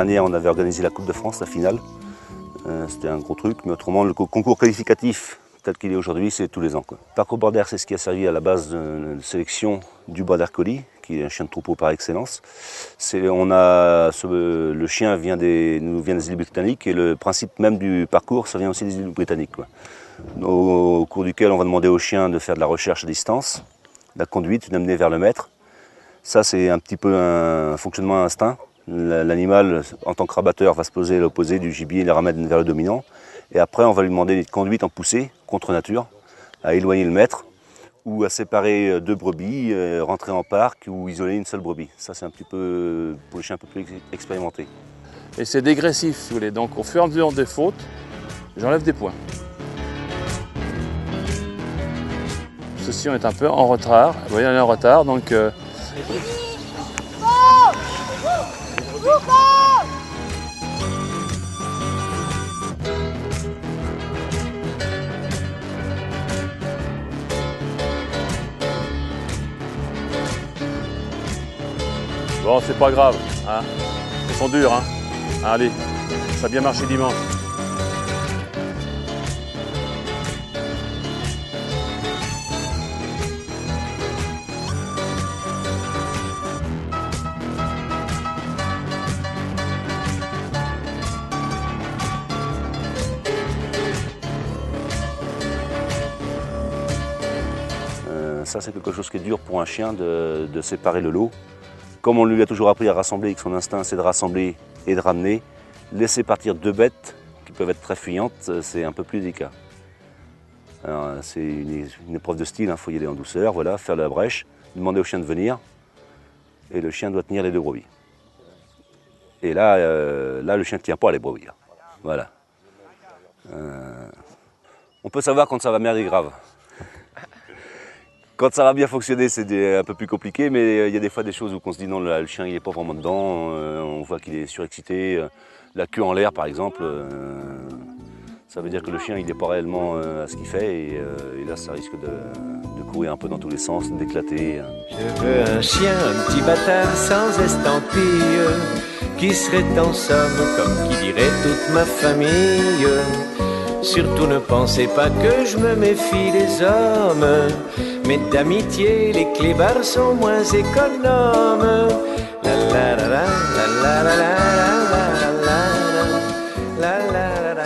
dernière, on avait organisé la Coupe de France, la finale. C'était un gros truc, mais autrement, le concours qualificatif, tel qu'il est aujourd'hui, c'est tous les ans, quoi. Le parcours Border, c'est ce qui a servi à la base de sélection du Border Collie, qui est un chien de troupeau par excellence. Le chien nous vient des îles britanniques et le principe même du parcours, ça vient aussi des îles britanniques, quoi. Au cours duquel on va demander au chien de faire de la recherche à distance, la conduite, d'amener vers le maître. Ça, c'est un petit peu un fonctionnement à instinct. L'animal, en tant que rabatteur, va se poser à l'opposé du gibier et le ramène vers le dominant. Et après, on va lui demander une conduite en poussée, contre nature, à éloigner le maître, ou à séparer deux brebis, rentrer en parc, ou isoler une seule brebis. Ça, c'est un petit peu pour les chiens un peu plus expérimentés. Et c'est dégressif, si vous voulez. Donc, au fur et à mesure des fautes, j'enlève des points. Ceci, on est un peu en retard. Vous voyez, on est en retard, donc... Bon, c'est pas grave, hein. Ils sont durs, hein. Allez, ça a bien marché dimanche. Ça, c'est quelque chose qui est dur pour un chien de séparer le lot. Comme on lui a toujours appris à rassembler et que son instinct c'est de rassembler et de ramener, laisser partir deux bêtes qui peuvent être très fuyantes, c'est un peu plus délicat. C'est une épreuve de style, il faut y aller en douceur, voilà, faire la brèche, demander au chien de venir, et le chien doit tenir les deux brebis. Et là, le chien ne tient pas les brebis. Voilà. On peut savoir quand ça va merder grave. Quand ça va bien fonctionner, c'est un peu plus compliqué, mais il y a des fois des choses où on se dit non, le chien il n'est pas vraiment dedans, on voit qu'il est surexcité, la queue en l'air par exemple, ça veut dire que le chien il n'est pas réellement à ce qu'il fait et là ça risque de courir un peu dans tous les sens, d'éclater. Je veux un chien, un petit bâtard sans estampille, qui serait en somme comme qui dirait toute ma famille. Surtout ne pensez pas que je me méfie des hommes, mais d'amitié les clébards sont moins économes. La la la la la la la la la la la la.